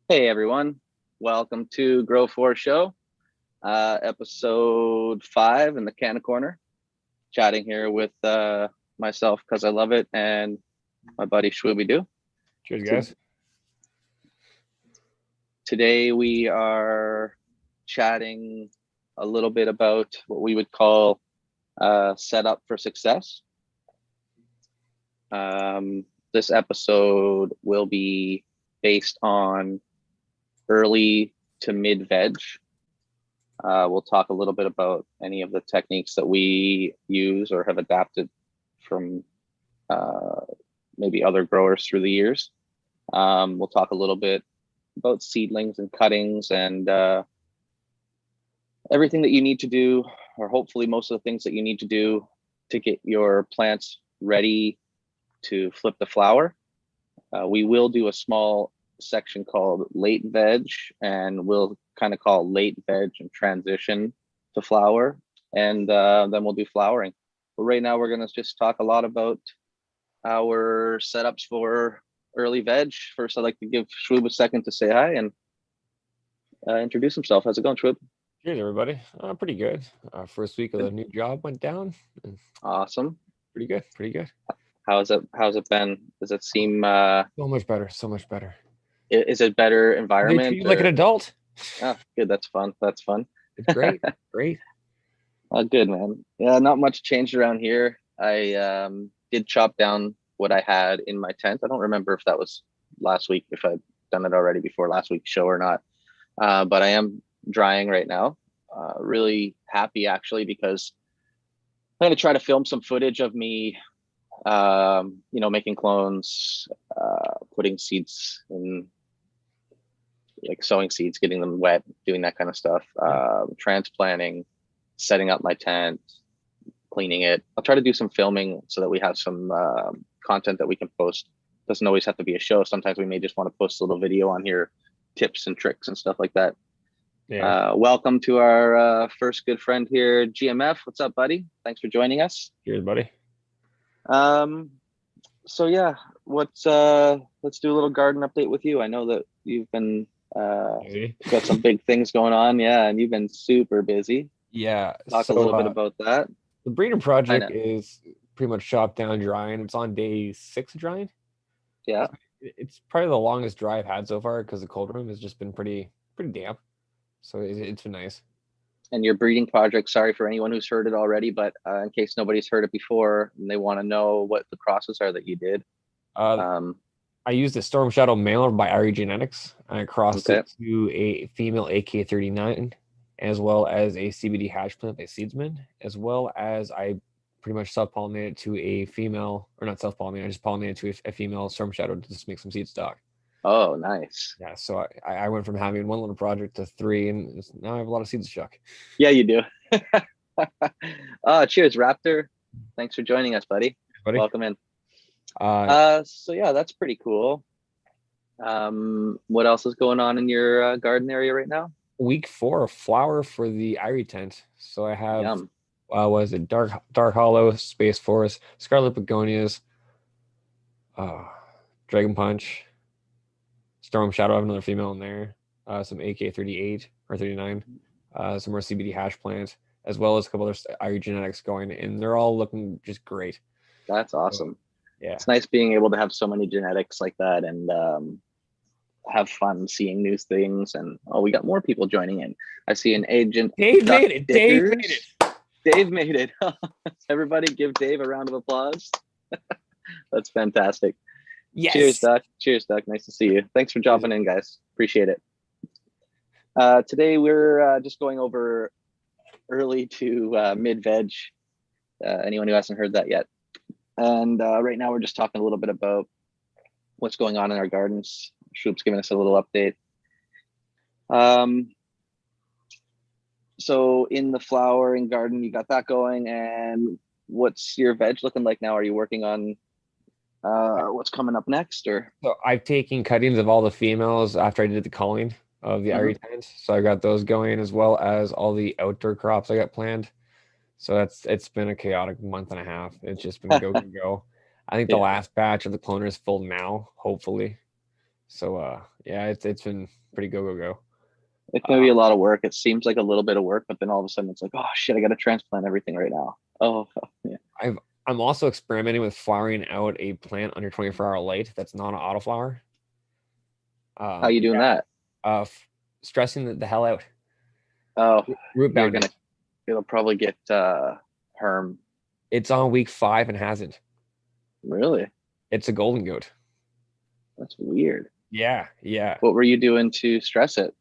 Hey everyone, welcome to Grow 4 Show, episode 5 in the Canna Corner. Chatting here with myself because I love it and my buddy Shwooby Doo. Cheers, To- guys. Today we are chatting a little bit about what we would call setup for success. This episode will be based on early to mid veg. We'll talk a little bit about any of the techniques that we use or have adapted from maybe other growers through the years. We'll talk a little bit about seedlings and cuttings and everything that you need to do, or hopefully most of the things that you need to do to get your plants ready to flip the flower. We will do a small section called late veg, and we'll kind of call late veg and transition to flower, and then we'll do flowering. But right now we're going to just talk a lot about our setups for early veg. First, I'd like to give Shwoob a second to say hi and introduce himself. How's it going, Shwoob? Cheers, everybody. Pretty good. First week of the new job went down. Awesome. Pretty good. Pretty good. How's it been? Does it seem So much better. So much better. is it better They treat environment you like an or adult. good, that's fun. That's fun. It's great. Great. Good man. Yeah, not much changed around here. I did chop down what I had in my tent. I don't remember if that was last week, if I'd done it already before last week's show or not. But I am drying right now. Really happy actually because I'm gonna try to film some footage of me, making clones, putting seeds in, like sowing seeds, getting them wet, doing that kind of stuff, transplanting, setting up my tent, cleaning it. I'll try to do some filming so that we have some content that we can post. Doesn't always have to be a show. Sometimes we may just want to post a little video on here, tips and tricks and stuff like that. Yeah. Welcome to our first good friend here, GMF. What's up, buddy? Thanks for joining us. Cheers, buddy. So yeah, let's do a little garden update with you. I know that you've been got some big things going on, yeah, and you've been super busy. Yeah. Talk a So little bit about that. the breeder I project know. is pretty much chopped down drying. It's on day 6 of drying. Yeah. It's probably the longest dry I've had so far because the cold room has just been pretty damp. So it's been nice. And your breeding project, sorry for anyone who's heard it already, but in case nobody's heard it before and they want to know what the crosses are that you did. Uh, Um, I used a Storm Shadow mailer by Irie Genetics. I crossed okay. it to a female AK39, as well as a CBD hash plant by Seedsman, as well as I pretty much self-pollinated to a female, or not self-pollinated, I just pollinated to a female Storm Shadow to just make some seed stock. Oh, nice. Yeah, so I went from having one little project to three, and now I have a lot of seeds to chuck. Yeah, you do. Cheers, Raptor. Thanks for joining us, buddy. Buddy, Welcome in. uh, So yeah, that's pretty cool. What else is going on in your garden area right now? week 4 of flower for the Irie tent. So I have, Yum. was it Dark Hollow, Space Forest, Scarlet Begonias, uh, Dragon Punch, Storm Shadow. I have another female in there. Some AK38 or 39. Some more CBD hash plants, as well as a couple other Irie genetics going, and they're all looking just great. That's So, awesome. yeah. It's nice being able to have so many genetics like that and have fun seeing new things. And we got more people joining in. I see an agent. Dave made it. Dave made it. Dave made it. Everybody give Dave a round of applause. That's fantastic. Yes. Cheers, Doc. Cheers, Doc. Nice to see you. Thanks for jumping in, guys. Appreciate it. Today we're just going over early to mid veg. Anyone who hasn't heard that yet. And right now we're just talking a little bit about what's going on in our gardens. Shoop's giving us a little update. So in the flowering garden, you got that going. And what's your veg looking like now? Are you working on what's coming up next, or? So I've taken cuttings of all the females after I did the culling of the Irie tent. So I got those going, as well as all the outdoor crops I got planned. So it's been a chaotic month and a half. It's just been go go go. I think the Yeah. last batch of the cloner is full now, hopefully. So yeah, it's been pretty go. It's gonna be a lot of work. It seems like a little bit of work, but then all of a sudden it's like, oh shit, I got to transplant everything right now. Oh, yeah. I'm also experimenting with flowering out a plant under 24-hour light that's not an autoflower. How you doing Yeah, that? stressing the hell out. Oh, Root you're bounding. gonna. It'll probably get herm. It's on week 5 and hasn't. Really? It's a golden goat. That's weird. Yeah. What were you doing to stress it?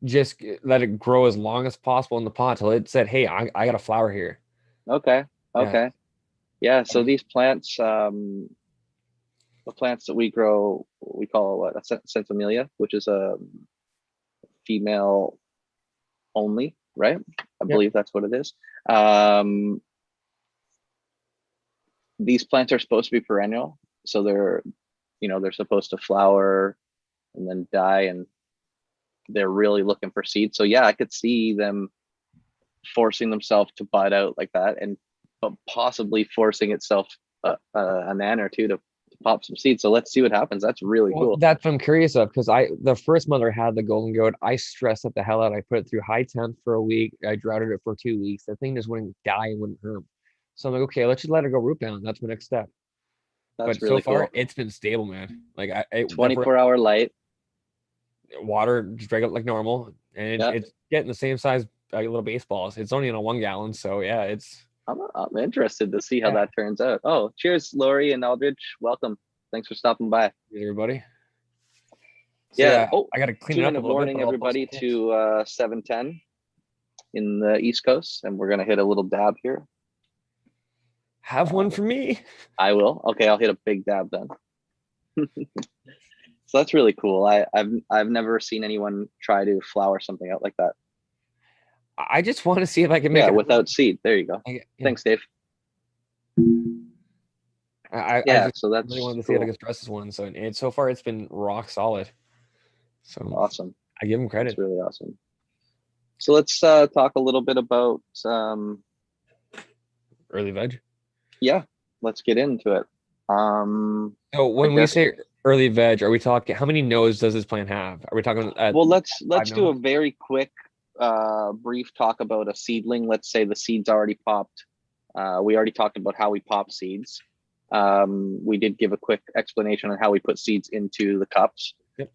Just let it grow as long as possible in the pot till it said, "Hey, I got a flower here." Okay. Yeah. Okay. Yeah. So these plants, the plants that we grow, we call what, a centimilla, which is a female only, right? I Yep. believe that's what it is. Um, these plants are supposed to be perennial, so they're supposed to flower and then die, and they're really looking for seeds. So yeah, I could see them forcing themselves to bud out like that, and but possibly forcing itself a nan or two to pop some seeds. So let's see what happens. That's really Well, cool. that's what I'm curious of because the first mother had the golden goat. I stressed it the hell out. I put it through high temp for a week. I droughted it for 2 weeks. The thing just wouldn't die and wouldn't hurt. So I'm like, okay, let's just let it go root bound. That's my next step. That's But so really far, cool. it's been stable, man. Like that 24-hour light. water just drink it like normal, and Yeah, it's getting the same size little baseballs. It's only in a 1 gallon, so yeah, it's I'm interested to see how yeah. that turns out. Oh, cheers, Lori and Aldridge. Welcome. Thanks for stopping by. Everybody. So Yeah. yeah, Oh, I got to clean it up a two-minute little bit, but warning, I'll post everybody, some pics. to 7:10 in the East Coast, and we're gonna hit a little dab here. Have one for me. I will. Okay, I'll hit a big dab then. So that's really cool. I've never seen anyone try to flower something out like that. I just want to see if I can make Yeah, it. without seed. There you go. Yeah, Thanks, Dave. I Yeah, just so really that's wanted to see how to cool. get stress this one. So and so far, it's been rock solid. So Awesome. I give him That's credit. really awesome. So let's talk a little bit about Early veg. yeah, let's get into it. So I when we guess say early veg, are we talking how many nodes does this plant have? Are we talking at well, five let's do a nodes? very quick brief talk about a seedling. Let's say the seeds already popped. We already talked about how we pop seeds. We did give a quick explanation on how we put seeds into the cups. Yep.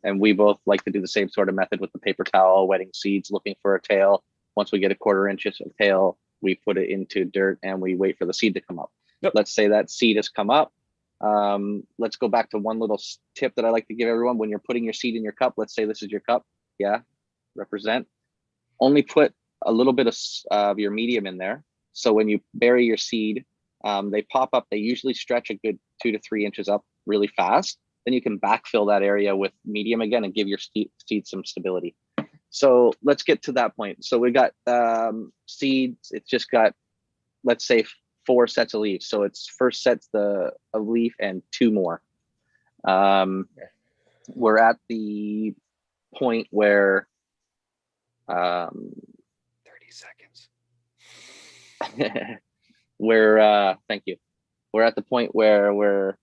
And we both like to do the same sort of method with the paper towel, wetting seeds, looking for a tail. Once we get a 1/4 inch of tail, we put it into dirt and we wait for the seed to come up. Yep. Let's say that seed has come up. Let's go back to one little tip that I like to give everyone when you're putting your seed in your cup. Let's say this is your cup. Yeah, represent. Only put a little bit of your medium in there. So when you bury your seed, they pop up. They usually stretch a good 2 to 3 inches up really fast. Then you can backfill that area with medium again and give your seed some stability. So let's get to that point. So we got seeds. It's just got, let's say, 4 sets of leaves. So it's first set's a leaf and 2 more. We're at the point where 30 seconds. thank you. We're at the point where we're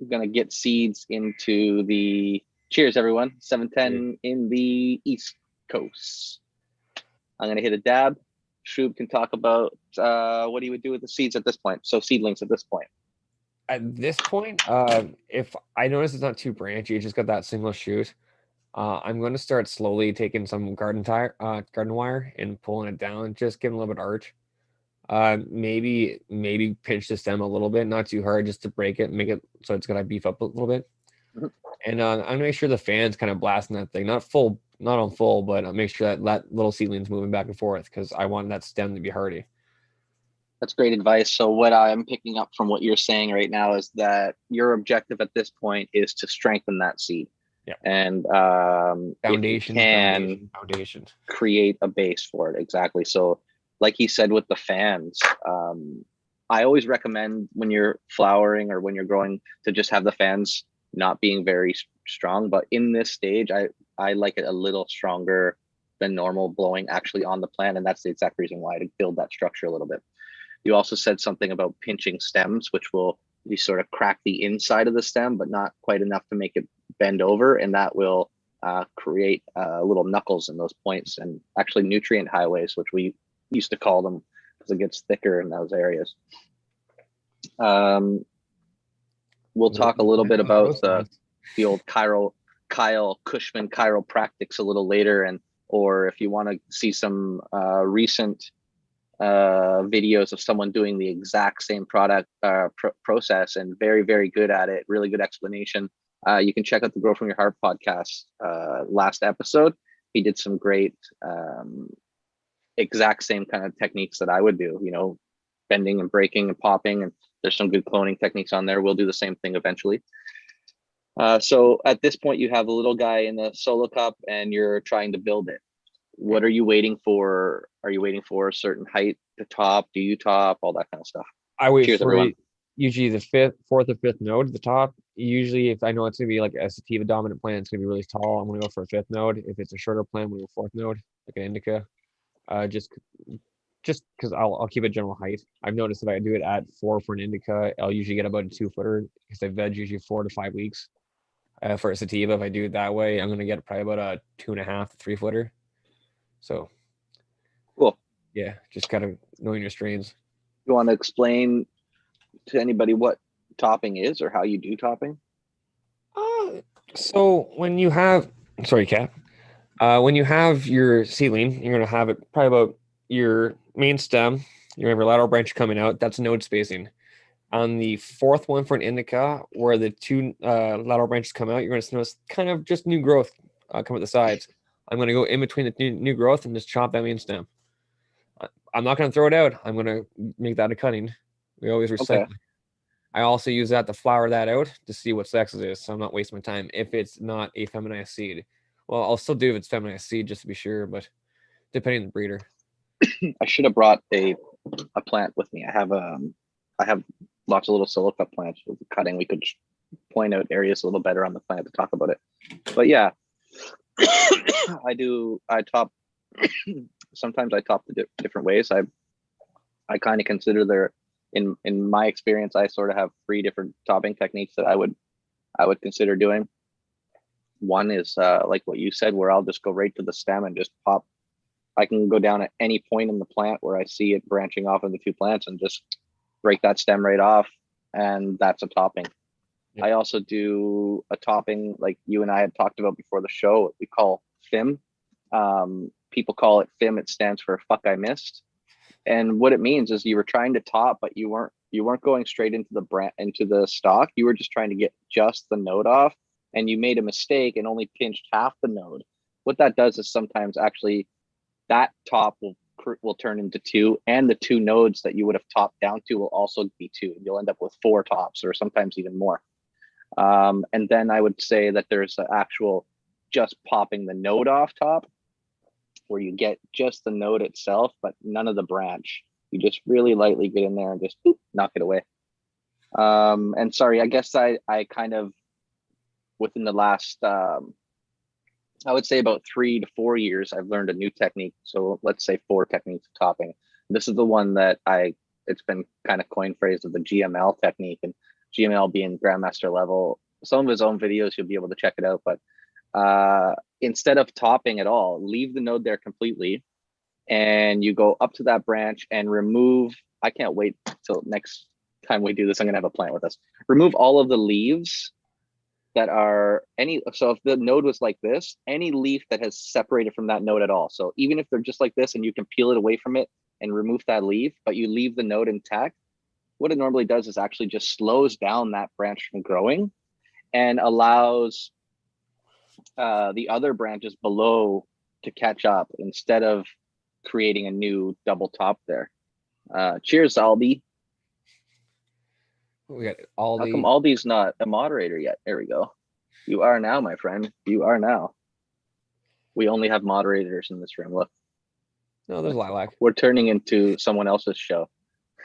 gonna get seeds into the cheers, everyone. 7:10 in the East Coast. I'm gonna hit a dab. Shroob can talk about what he would do with the seeds at this point. So seedlings at this point. At this point, if I notice it's not too branchy, it just got that single shoot. I'm going to start slowly taking some garden wire and pulling it down, just giving a little bit of arch. Maybe pinch the stem a little bit, not too hard, just to break it, make it so it's gonna beef up a little bit. Mhm. And I'm gonna make sure the fan's kind of blasting that thing, not full, not on full, but I'll make sure that little seedling's moving back and forth because I want that stem to be hardy. That's great advice. So what I'm picking up from what you're saying right now is that your objective at this point is to strengthen that seed. Yeah. And if you Foundation, can foundation. create a base for it. Exactly. So like he said with the fans, I always recommend when you're flowering or when you're growing to just have the fans not being very strong. But in this stage, I like it a little stronger than normal blowing actually on the plant. And that's the exact reason why, to build that structure a little bit. You also said something about pinching stems, which will you sort of crack the inside of the stem, but not quite enough to make it bend over, and that will create little knuckles in those points and actually nutrient highways, which we used to call them because it gets thicker in those areas. We'll talk a little bit about the old Kyle Cushman chiropractics a little later, and or if you want to see some recent videos of someone doing the exact same product process and very, very good at it, really good explanation. You can check out the Grow From Your Heart podcast last episode. He did some great exact same kind of techniques that I would do, you know, bending and breaking and popping, and there's some good cloning techniques on there. We'll do the same thing eventually. So at this point, you have a little guy in the solo cup and you're trying to build it. What are you waiting for? Are you waiting for a certain height to top? Do you top? All that kind of stuff. I wait Cheers, for everyone. Usually the fourth or fifth node at the top. Usually, if I know it's going to be like a sativa dominant plant, it's going to be really tall, I'm going to go for a fifth node. If it's a shorter plant, we go fourth node, like an indica. Just because I'll keep a general height. I've noticed if I do it at 4 for an indica, I'll usually get about a 2-footer because I veg usually 4 to 5 weeks. For a sativa, if I do it that way, I'm going to get probably about a 2.5 to 3-footer. So, cool. Yeah, just kind of knowing your strains. You want to explain to anybody what topping is or how you do topping? So when you have, sorry, Cap. When you have your seedling, you're going to have it probably about your main stem, your lateral branch coming out. That's node spacing. On the fourth one for an indica, where the 2 lateral branches come out, you're going to notice kind of just new growth come at the sides. I'm going to go in between the new growth and just chop that main stem. I'm not going to throw it out. I'm going to make that a cutting. We always recycle. Okay. I also use that to flower that out to see what sex it is, so I'm not wasting my time. If it's not a feminized seed, well, I'll still do if it's feminized seed just to be sure, but depending on the breeder. I should have brought a plant with me. I have lots of little solo cup plants with the cutting. We could point out areas a little better on the plant to talk about it. But yeah, I top. Sometimes I top the different ways. I kind of consider there, in my experience, I sort of have 3 different topping techniques that I would consider doing. One is like what you said, where I'll just go right to the stem and just pop. I can go down at any point in the plant where I see it branching off into 2 plants and just break that stem right off, and that's a topping. Yeah. I also do a topping like you and I had talked about before the show, what we call FIM. People call it FIM. It stands for fuck I missed. And what it means is you were trying to top, but you weren't going straight into the stalk. You were just trying to get just the node off, and you made a mistake and only pinched half the node. What that does is sometimes actually that top will turn into 2, and the 2 nodes that you would have topped down to will also be 2. You'll end up with 4 tops, or sometimes even more. And then I would say that there's the actual just popping the node off top, where you get just the node itself, but none of the branch. You just really lightly get in there and just knock it away. And sorry, I guess I kind of, within the last, I would say about 3 to 4 years, I've learned a new technique. So let's say 4 techniques of topping. This is the one that it's been kind of coin phrase of the GML technique, and GML being Grandmaster level. Some of his own videos, you'll be able to check it out, but instead of topping at all, leave the node there completely, and you go up to that branch and remove. I can't wait till next time we do this. I'm gonna have a plant with us. Remove all of the leaves that are so if the node was like this, any leaf that has separated from that node at all. So even if they're just like this and you can peel it away from it and remove that leaf, but you leave the node intact, what it normally does is actually just slows down that branch from growing and allows the other branches below to catch up instead of creating a new double top there. Cheers, Aldi. We got Aldi. How come Aldi's not a moderator yet? There we go. You are now, my friend. You are now. We only have moderators in this room. Look. No, there's Lilac. We're turning into someone else's show.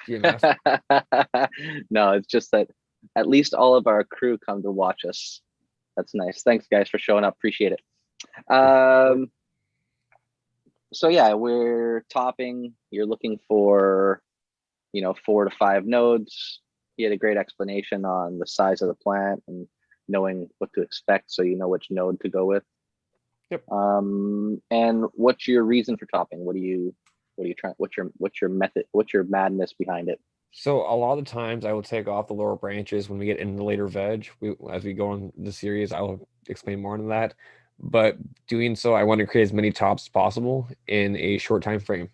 No, it's just that at least all of our crew come to watch us. That's nice. Thanks, guys, for showing up. Appreciate it. So yeah, we're topping. You're looking for, 4 to 5 nodes. he had a great explanation on the size of the plant and knowing what to expect, so you know which node to go with. Yep. And what's your reason for topping? What are you trying? What's your method? What's your madness behind it? So a lot of the times I will take off the lower branches when we get into the later veg. As we go on the series, I will explain more on that. But doing so, I want to create as many tops as possible in a short time frame.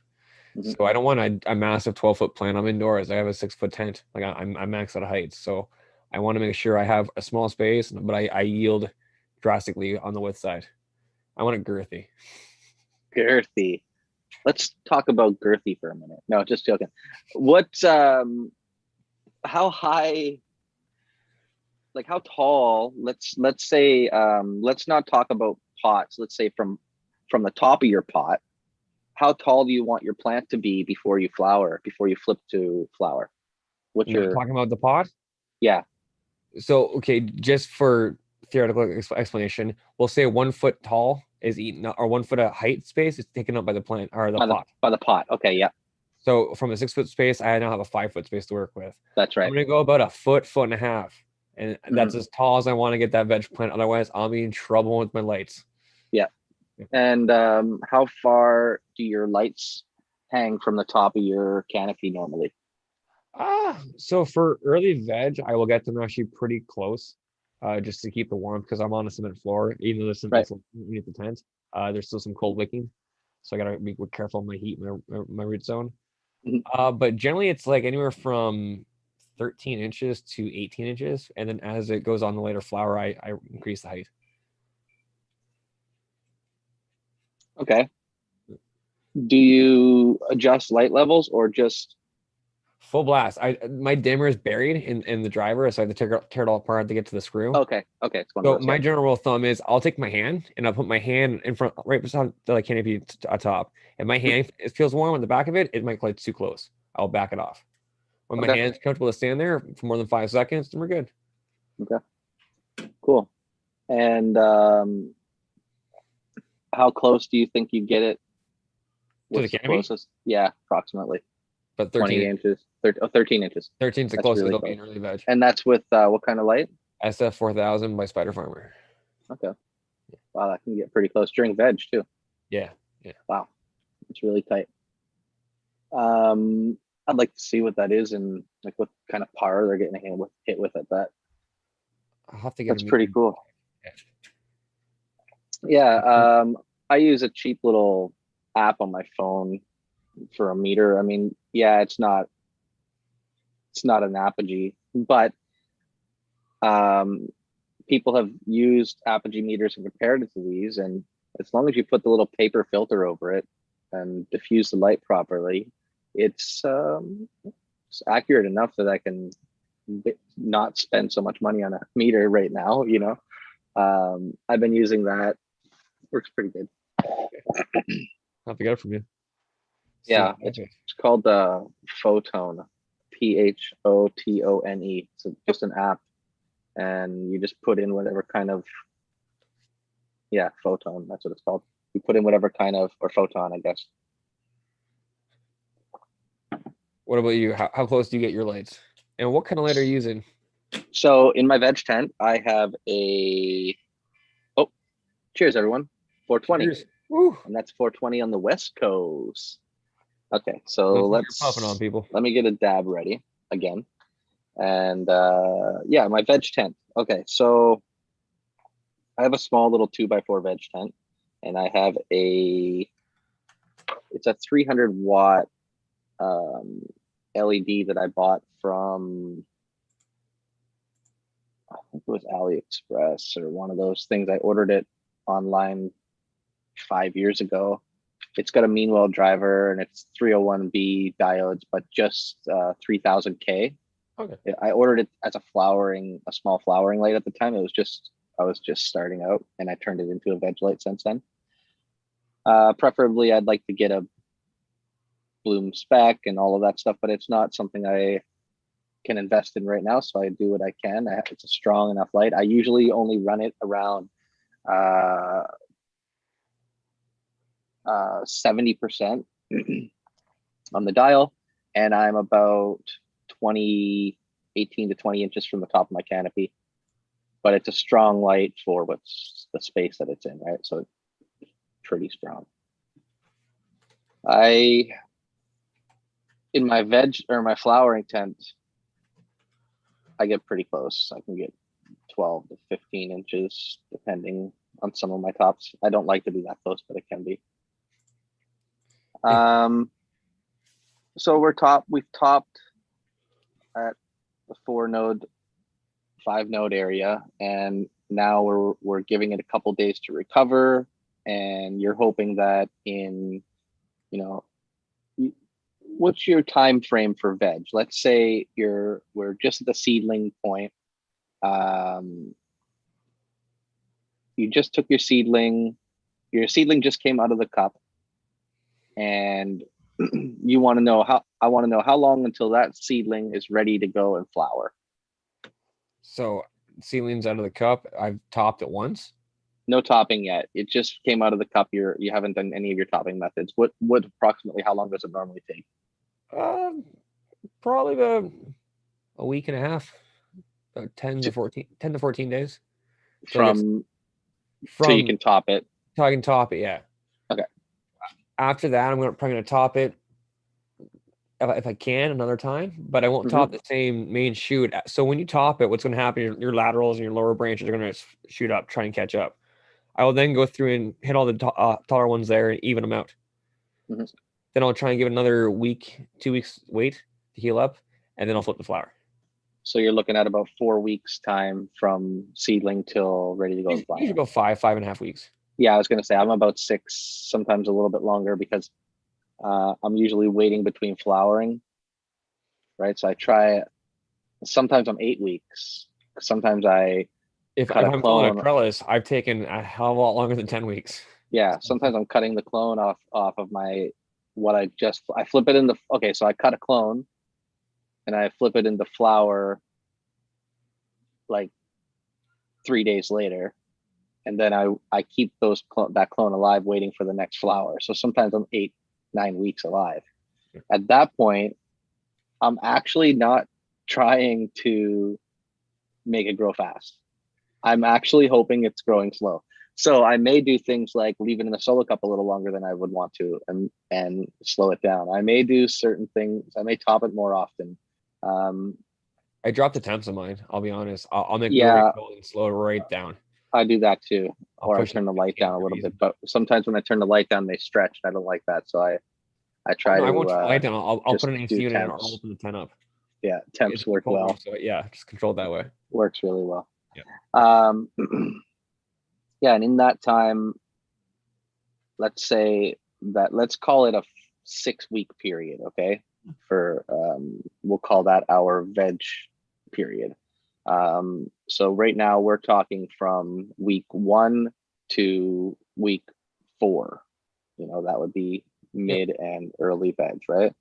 Mhm. So I don't want a massive 12-foot plant. I'm indoors. I have a 6-foot tent. Like I'm max out of height. So I want to make sure I have a small space, but I yield drastically on the width side. I want it girthy. Girthy. Let's talk about girthy for a minute. No, just joking. What how high, like how tall, let's say let's not talk about pots. Let's say from the top of your pot, how tall do you want your plant to be before you flower, before you flip to flower? What's You're your talking about the pot. yeah, So, okay, just for theoretical explanation, we'll say 1 foot tall is eaten up, or 1 foot of height space is taken up by the plant or the pot. by the pot. Okay, yeah, So from a 6-foot space, I now have a 5-foot space to work with. that's I'm right. gonna go about a foot, foot and a half, and that's Mhm. as tall as I want to get that veg plant. Otherwise, I'll be in trouble with my lights. Yeah. And how far do your lights hang from the top of your canopy normally? So for early veg, I will get them actually pretty close, just to keep the warmth because I'm on a cement floor. Even though there's some Right. insulation underneath the tent, there's still some cold wicking, so I gotta be careful of my heat, my root zone. Mhm. But generally, it's like anywhere from 13 inches to 18 inches, and then as it goes on the later flower, I increase the height. Okay. Do you adjust light levels or just Full blast. My dimmer is buried in the driver, so I have to tear it all apart to get to the screw. okay? Okay, it's one of So those. Yeah. my general rule of thumb is I'll take my hand and I'll put my hand in front, right beside the canopy atop. If my hand it feels warm on the back of it, it might play too close. I'll back it off. When my Okay. hand's comfortable to stand there for more than 5 seconds, then we're good. Okay. Cool. And how close do you think you get it? To the What's the canopy, closest? Yeah, approximately but 20 13, inches. 13 inches. 13 is the That's closest really it'll be close. in early veg. And that's with what kind of light? SF 4000 by Spider Farmer. Okay. Wow, that can get pretty close during veg too. Yeah, yeah. Wow, it's really tight. I'd like to see what that is and like what kind of power they're getting hit with at that. I'll have to get a That's pretty medium. cool. Yeah. Yeah, I use a cheap little app on my phone for a meter. I mean, yeah, it's not an apogee, but um, people have used apogee meters and compared it to these, and as long as you put the little paper filter over it and diffuse the light properly, it's accurate enough that I can not spend so much money on a meter right now. I've been using that. Works pretty good. I'll have to get it from you. See Yeah, what I think. it's called Photone, Photone. So just an app, and you just put in whatever kind of Photone. That's what it's called. You put in whatever kind of or photon, I guess. What about you? How close do you get your lights? And what kind of light are you using? So in my veg tent, I have a oh, cheers everyone, 420, Cheers. Woo. and that's 420 on the West Coast. Okay, so That's what you're puffing on, people. let me get a dab ready again. And yeah, my veg tent. Okay, so I have a small little 2x4 veg tent, and I have it's a 300-watt LED that I bought from, I think it was AliExpress or one of those things. I ordered it online 5 years ago. It's got a Meanwell driver and it's 301B diodes, but just 3000K. Okay. I ordered it as a small flowering light at the time. I was just starting out, and I turned it into a veg light since then. Preferably, I'd like to get a bloom spec and all of that stuff, but it's not something I can invest in right now. So I do what I can. It's a strong enough light. I usually only run it around 70% on the dial, and I'm about 20 18 to 20 inches from the top of my canopy, but it's a strong light for what's the space that it's in, right? So it's pretty strong. In my veg or my flowering tent, I get pretty close. I can get 12 to 15 inches depending on some of my tops. I don't like to be that close, but it can be. So we've topped at the 4-node, 5-node area, and now we're giving it a couple days to recover, and you're hoping that in, what's your time frame for veg? Let's say we're just at the seedling point. You just took your seedling just came out of the cup, and I want to know how long until that seedling is ready to go and flower. So seedlings out of the cup, I've topped it once. No topping yet. It just came out of the cup. You haven't done any of your topping methods. What approximately how long does it normally take? Probably about a week and a half, about 10 to 14 days. From so you can top it. So I can top it, yeah. Okay. After that, I'm probably gonna top it if I can another time, but I won't top the same main shoot. So when you top it, what's going to happen? Your laterals and your lower branches are going to shoot up, try and catch up. I will then go through and hit all the taller ones there and even them out. Then I'll try and give it another week, 2 weeks wait to heal up, and then I'll flip the flower. So you're looking at about 4 weeks time from seedling till ready to go. Usually about 5.5 weeks. Yeah, I was going to say I'm about 6, sometimes a little bit longer, because I'm usually waiting between flowering, right? So I try. Sometimes I'm 8 weeks. Sometimes if I'm calling a trellis, I've taken a hell of a lot longer than 10 weeks. Yeah, sometimes I'm cutting the clone off of my I flip it into. Okay, so I cut a clone, and I flip it into flower like 3 days later, and then I keep that clone alive, waiting for the next flower. So sometimes I'm 8-9 weeks alive. At that point, I'm actually not trying to make it grow fast. I'm actually hoping it's growing slow. So I may do things like leave it in the solo cup a little longer than I would want to, and slow it down. I may do certain things. I may top it more often. I drop the temps on mine. I'll be honest. I'll make and slow it right down. I do that too, or I turn the light down a little bit. But sometimes when I turn the light down, they stretch. And I don't like that, so I try to. I won't turn the light down. I'll put an AC unit and I'll open the tent up. Yeah, temps work well. So yeah, just control it that way. Works really well. Yeah. Yeah, and in that time, let's call it a 6-week period, okay? We'll call that our veg period. So right now we're talking from week 1 to week 4. That would be mid and early veg, right?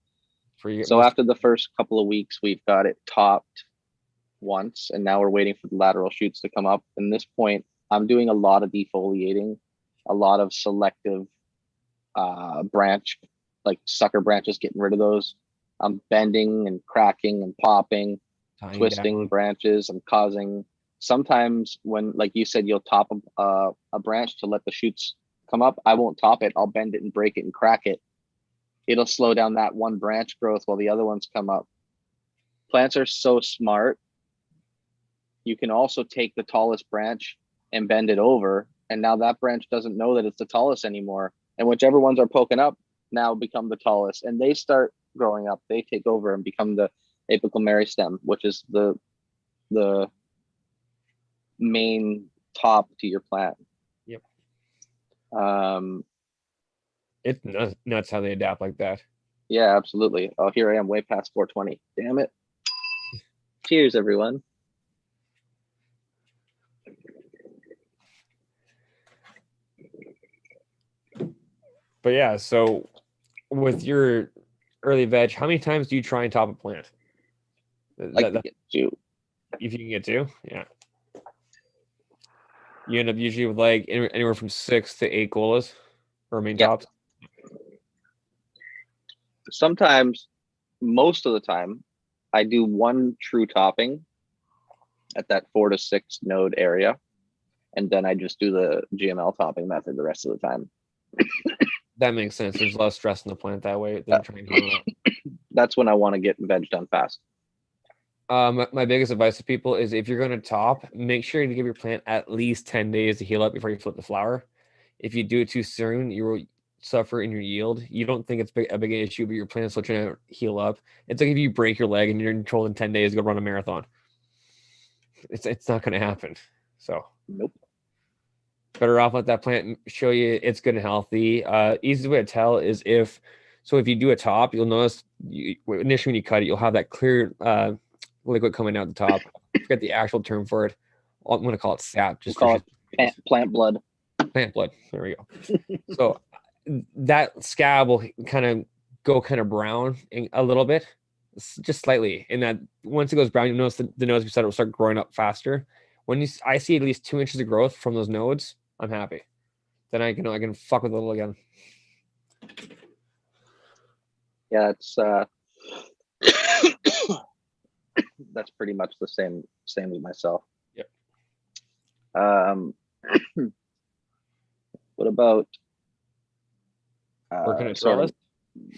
So after the first couple of weeks, we've got it topped once, and now we're waiting for the lateral shoots to come up. And this point, I'm doing a lot of defoliating, a lot of selective branch, like sucker branches, getting rid of those. I'm bending and cracking and popping, twisting branches. I'm causing, sometimes when, like you said, you'll top a branch to let the shoots come up. I won't top it. I'll bend it and break it and crack it. It'll slow down that one branch growth while the other ones come up. Plants are so smart. You can also take the tallest branch and bend it over, and now that branch doesn't know that it's the tallest anymore. And whichever ones are poking up now become the tallest, and they start growing up. They take over and become the apical meristem, which is the main top to your plant. Yep. It's nuts how they adapt like that. Yeah, absolutely. Oh, here I am, way past 420. Damn it. Cheers, everyone. But yeah, so with your early veg, how many times do you try and top a plant? Like to get 2. If you can get 2, yeah. You end up usually with like anywhere from 6 to 8 colas or main tops. Sometimes, most of the time, I do one true topping at that 4 to 6 node area, and then I just do the GML topping method the rest of the time. That makes sense. There's less stress in the plant that way than trying to heal it up. That's when I want to get veg done fast. My biggest advice to people is if you're going to top, make sure to give your plant at least 10 days to heal up before you flip the flower. If you do it too soon, you will suffer in your yield. You don't think it's a big issue, but your plant's still trying to heal up. It's like if you break your leg and you're told in 10 days to go run a marathon. It's not going to happen. So nope. Better off let that plant show you it's good and healthy. Easiest way to tell is if you do a top, you'll notice initially when you cut it, you'll have that clear liquid coming out the top. I forget the actual term for it. I'm going to call it sap. Just we'll call it plant blood. Plant blood. There we go. So that scab will kind of brown a little bit, just slightly. And that once it goes brown, you'll notice the nodes beside it will start growing up faster. When I see at least 2 inches of growth from those nodes, I'm happy. Then I can fuck with it a little again. Yeah, it's that's pretty much the same with myself. Yep. What about sort of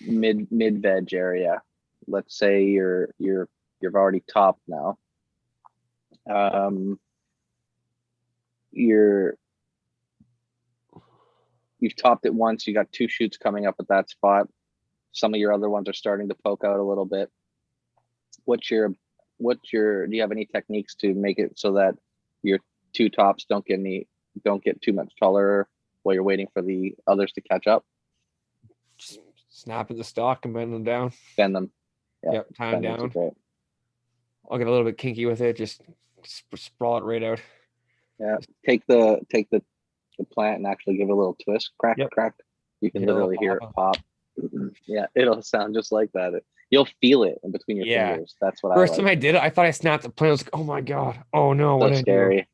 mid veg area? Let's say you've already topped now. You've topped it once. You got 2 shoots coming up at that spot. Some of your other ones are starting to poke out a little bit. Do you have any techniques to make it so that your 2 tops don't get too much taller while you're waiting for the others to catch up? Just snap at the stalk and bend them down. Bend them. Yep, tie them down. I'll get a little bit kinky with it. Just sprawl it right out. Yeah, take the plant and actually give it a little twist. Crack. You can literally hear it pop. Yeah, it'll sound just like that. You'll feel it in between your fingers. That's what First time I did it, I thought I snapped the plant. I was like, oh my God. Oh no, what did I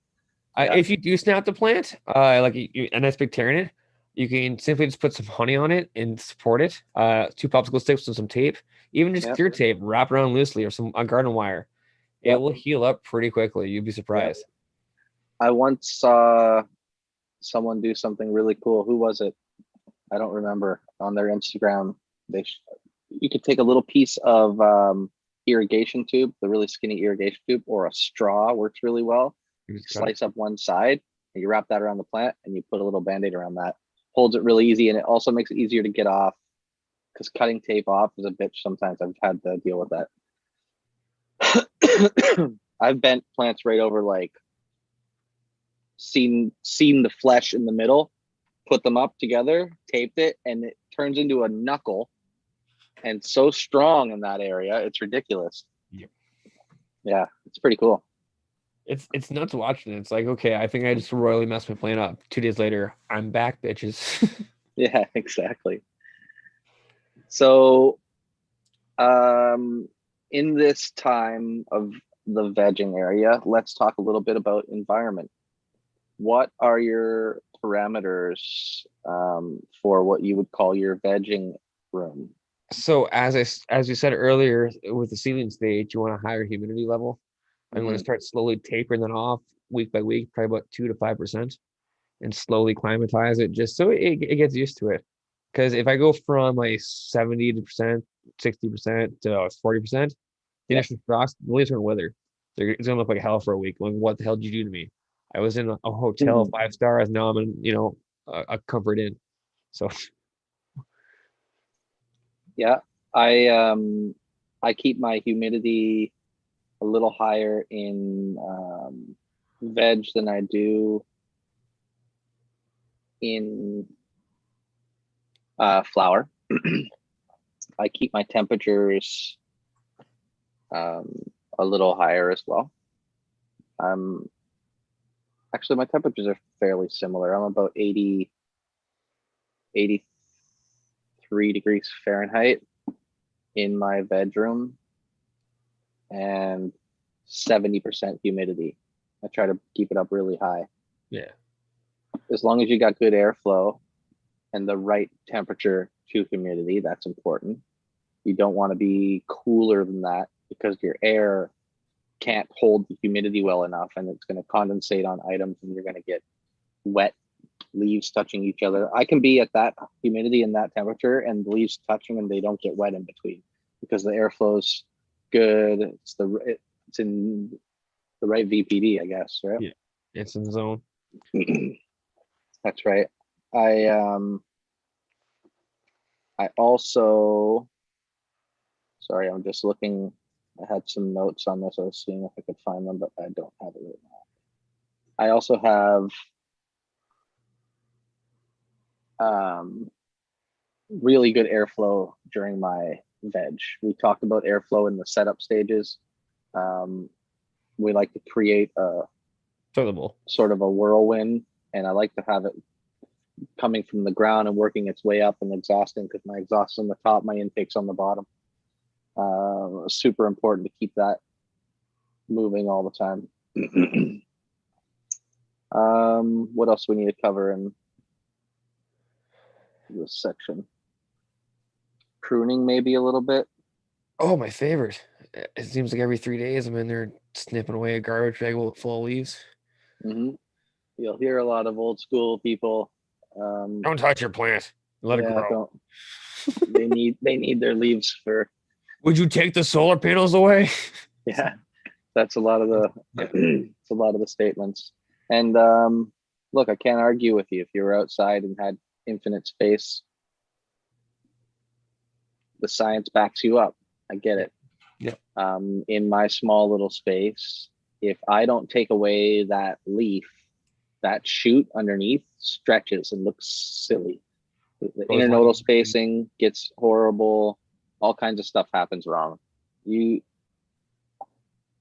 do? If you do snap the plant, like a nice big tear in it, you can simply just put some honey on it and support it. 2 popsicle sticks with some tape, even just clear tape, wrap it around loosely or a garden wire. It will heal up pretty quickly. You'd be surprised. I once saw someone do something really cool. Who was it? I don't remember. On their Instagram, you could take a little piece of irrigation tube, the really skinny irrigation tube, or a straw works really well. You slice up one side and you wrap that around the plant and you put a little band-aid around that. Holds it really easy, and it also makes it easier to get off because cutting tape off is a bitch sometimes. I've had to deal with that. I've bent plants right over, like seen the flesh in the middle, put them up together, taped it, and it turns into a knuckle, and so strong in that area, it's ridiculous. Yep. Yeah, it's pretty cool. It's nuts watching it. It's like, okay, I think I just royally messed my plant up. 2 days later, I'm back, bitches. Yeah, exactly. So, in this time of the vegging area, let's talk a little bit about environment. What are your parameters for what you would call your vegging room? So as you said earlier, with the seedling stage, you want a higher humidity level. I'm going to start slowly tapering that off week by week, probably about 2 to 5%, and slowly climatize it just so it gets used to it. Because if I go from like 70%, 60% to 40%, the initial frost, the leaves are going to wither. It's going to look like hell for a week. Like, what the hell did you do to me? I was in a hotel 5 stars. Now I'm in, a comfort inn. So. Yeah, I keep my humidity a little higher in veg than I do in flower. I keep my temperatures a little higher as well. Actually, my temperatures are fairly similar. I'm about 83 degrees Fahrenheit in my bedroom and 70% humidity. I try to keep it up really high. Yeah. As long as you got good airflow and the right temperature to humidity, that's important. You don't want to be cooler than that because your air can't hold the humidity well enough, and it's going to condensate on items, and you're going to get wet leaves touching each other. I can be at that humidity and that temperature, and the leaves touching, and they don't get wet in between because the airflow's good. It's in the right VPD, I guess, right? Yeah, it's in the zone. That's right. I also, sorry, I'm just looking. I had some notes on this. I was seeing if I could find them, but I don't have it right now. I also have really good airflow during my veg. We talked about airflow in the setup stages. We like to create a Toiletable. sort of a whirlwind, and I like to have it coming from the ground and working its way up and exhausting, because my exhaust's on the top, my intake's on the bottom. Super important to keep that moving all the time. What else do we need to cover in this section? Pruning, maybe a little bit. Oh, my favorite. It seems like every 3 days I'm in there snipping away a garbage bag full of leaves. Mm-hmm. You'll hear a lot of old school people. Don't touch your plant. Let it Yeah, grow. don't. They need their leaves for. Would you take the solar panels away? Yeah, that's a lot of the. Yeah. It's a lot of the statements. And look, I can't argue with you. If you were outside and had infinite space, the science backs you up. I get it. Yeah. In my small little space, if I don't take away that leaf, that shoot underneath stretches and looks silly. The internodal spacing gets horrible. All kinds of stuff happens wrong.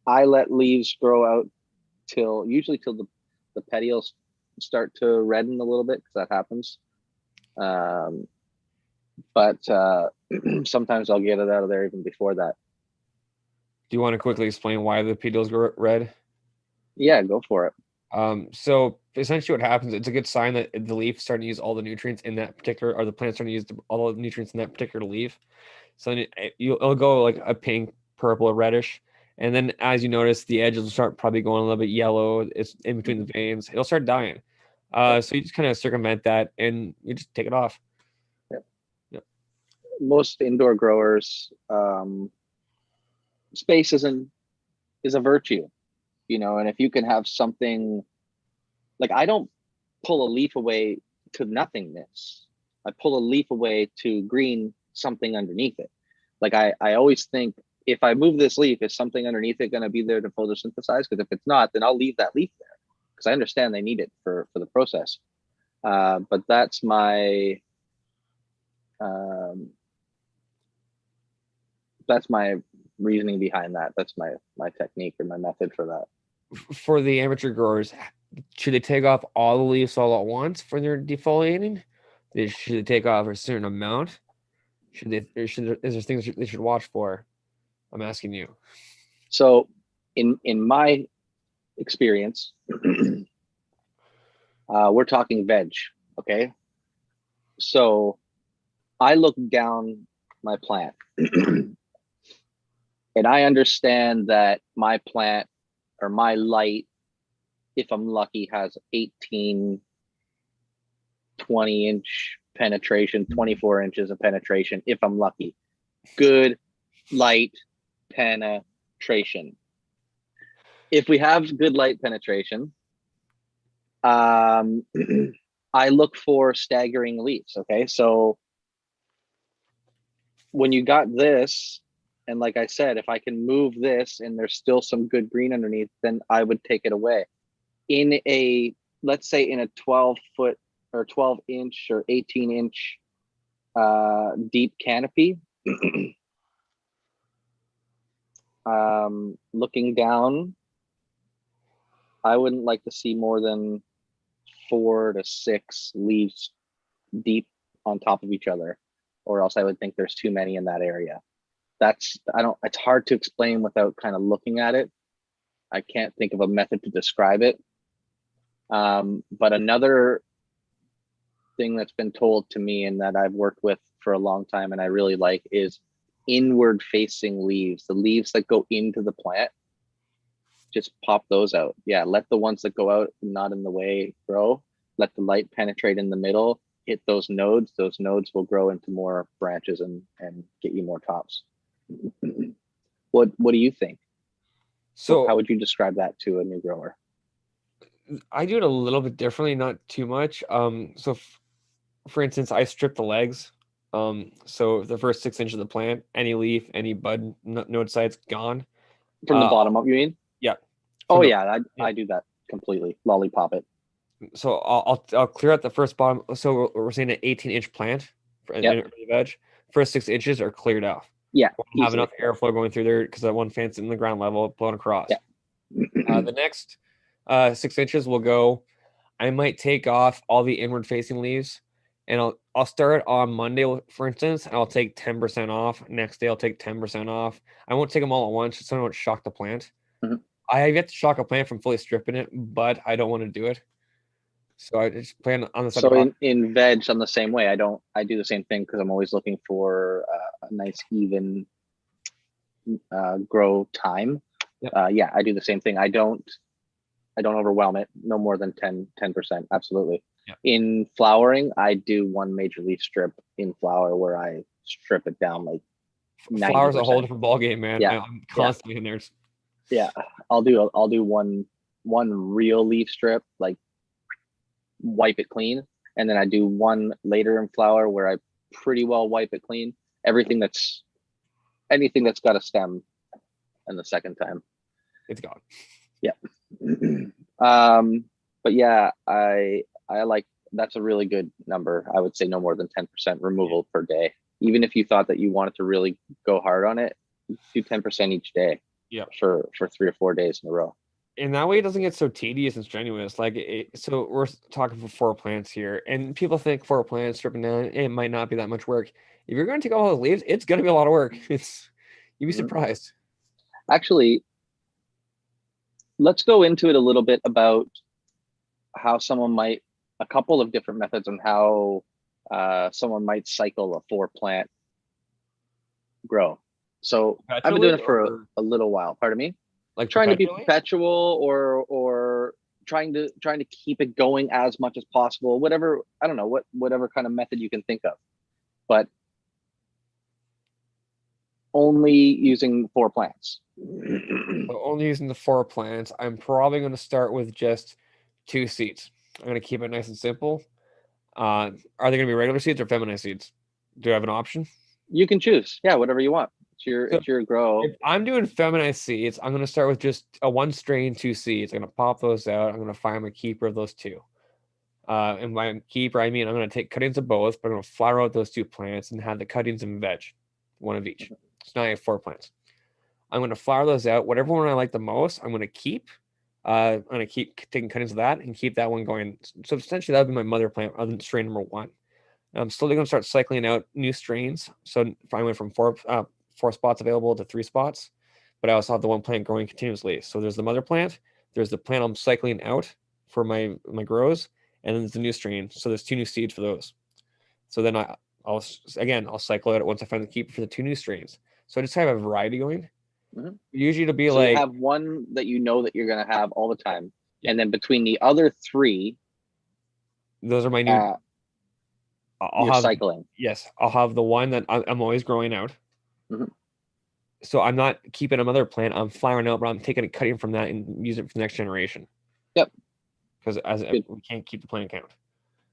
I let leaves grow out usually till the petioles start to redden a little bit, because that happens. But sometimes I'll get it out of there even before that. Do you want to quickly explain why the petals go red? Yeah, go for it. So essentially what happens, it's a good sign that the leaf's starting to use all the nutrients in that particular, or the plant's starting to use all the nutrients in that particular leaf. So then it'll go like a pink, purple, or reddish. And then as you notice, the edges will start probably going a little bit yellow. It's in between the veins. It'll start dying. So you just kind of circumvent that and you just take it off. Yep. Yep. Most indoor growers, space is a virtue, and if you can have something, like, I don't pull a leaf away to nothingness. I pull a leaf away to green something underneath it. Like, I always think, if I move this leaf, is something underneath it going to be there to photosynthesize? Because if it's not, then I'll leave that leaf there, because I understand they need it for the process. But that's my reasoning behind that. That's my technique or my method for that. For the amateur growers, should they take off all the leaves all at once for their defoliating? Should they take off a certain amount? Is there things they should watch for? I'm asking you. So in my experience, we're talking veg, okay? So I look down my plant and I understand that my plant, or my light, if I'm lucky, has 18, 20-inch penetration, 24 inches of penetration, if I'm lucky. Good light penetration. If we have good light penetration, I look for staggering leaves. Okay, so when you got this, and like I said, if I can move this and there's still some good green underneath, then I would take it away. Let's say in a 12-foot or 12-inch or 18-inch deep canopy, looking down, I wouldn't like to see more than 4 to 6 leaves deep on top of each other, or else I would think there's too many in that area. It's hard to explain without kind of looking at it. I can't think of a method to describe it. But another thing that's been told to me and that I've worked with for a long time and I really like is inward facing leaves, the leaves that go into the plant, just pop those out. Yeah, let the ones that go out not in the way grow. Let the light penetrate in the middle, hit those nodes. Those nodes will grow into more branches and get you more tops. What do you think? So How would you describe that to a new grower? I do it a little bit differently, not too much. For instance, I strip the legs. So the first 6 inches of the plant, any leaf, any bud, node sides gone. From the bottom up, you mean? Yeah, Oh from the yeah, yeah. I do that completely. Lollipop it. So I'll clear out the first bottom. So we're saying an 18-inch plant for Yep. the veg. First 6 inches are cleared off. Yeah. Have Easily. enough airflow going through there because that one fan's in the ground level, blown across. Yeah. The next 6 inches will go. I might take off all the inward facing leaves, and I'll start on Monday, for instance, and I'll take 10% off. Next day I'll take 10% off. I won't take them all at once, so I don't shock the plant. Mhm. I have yet to shock a plant from fully stripping it, but I don't want to do it. So I just plan on the side So of in veg, I'm the same way. I do the same thing because I'm always looking for a nice even grow time. Yep. Yeah, I do the same thing. I don't overwhelm it. No more than 10%. Absolutely. Yep. In flowering, I do one major leaf strip in flower where I strip it down like 90%. Flowers a whole different ball game, man. Yeah. I'm constantly in there. Yeah. I'll do one real leaf strip, like wipe it clean, and then I do one later in flower where I pretty well wipe it clean. Anything that's got a stem, and the second time it's gone. Yeah. But yeah, I like, that's a really good number. I would say no more than 10% removal per day. Even if you thought that you wanted to really go hard on it, do 10% each day. Yeah. For 3 or 4 days in a row. And that way it doesn't get so tedious and strenuous. So we're talking for 4 plants here, and people think 4 plants stripping down, it might not be that much work. If you're going to take all those leaves, it's going to be a lot of work. You'd be surprised. Actually, let's go into it a little bit about how a couple of different methods on how someone might cycle a 4 plant grow. So I've been doing it for a little while. Pardon me. Like trying to be perpetual or trying to keep it going as much as possible. Whatever, I don't know, whatever kind of method you can think of, but only using 4 plants. So only using the 4 plants. I'm probably going to start with just 2 seeds. I'm going to keep it nice and simple. Are they going to be regular seeds or feminized seeds? Do I have an option? You can choose. Yeah, whatever you want. It's your grow. If I'm doing feminized seeds, I'm going to start with just a 1 strain, 2 seeds. I'm going to pop those out. I'm going to find my keeper of those 2. And by keeper, I mean I'm going to take cuttings of both, but I'm going to flower out those 2 plants and have the cuttings and veg, 1 of each. So now I have 4 plants. I'm going to flower those out. Whatever one I like the most, I'm going to keep. I'm going to keep taking cuttings of that and keep that one going. So essentially, that would be my mother plant, other than strain number 1. I'm slowly going to start cycling out new strains. So I went from 4 spots available to 3 spots, but I also have the 1 plant growing continuously. So there's the mother plant, there's the plant I'm cycling out for my grows, and then there's the new strain. So there's 2 new seeds for those. So then I'll cycle it once I find the keeper for the 2 new strains. So I just have a variety going. Mm-hmm. Usually it'll be so you have one that you know that you're going to have all the time, and then between the other 3, those are my new. I'll have cycling. Yes, I'll have the one that I'm always growing out. Mm-hmm. So I'm not keeping another plant. I'm flowering out, but I'm taking a cutting from that and using it for the next generation. Yep. Because we can't keep the plant count.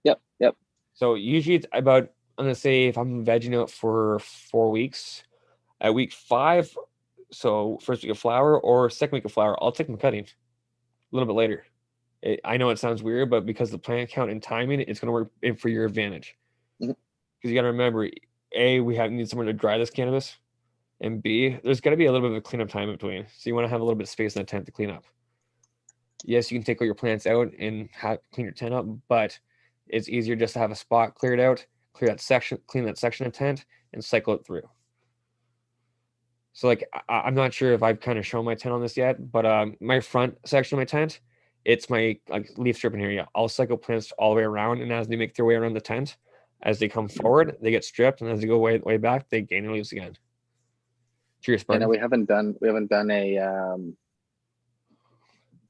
Yep. So usually it's about, I'm gonna say, if I'm vegging out for 4 weeks, at week 5, so first week of flower or second week of flower, I'll take my cutting a little bit later. I know it sounds weird, but because the plant count and timing, it's gonna work in for your advantage. Because you gotta remember, A, we need somewhere to dry this cannabis. And B, there's got to be a little bit of a cleanup time in between. So you want to have a little bit of space in the tent to clean up. Yes, you can take all your plants out and clean your tent up, but it's easier just to have a spot cleared out, clean that section of tent, and cycle it through. So like, I'm not sure if I've kind of shown my tent on this yet, but my front section of my tent, it's my leaf stripping area. I'll cycle plants all the way around, and as they make their way around the tent, as they come forward, they get stripped, and as they go way back, they gain their leaves again. Cheers, You know, Spartan. we haven't done a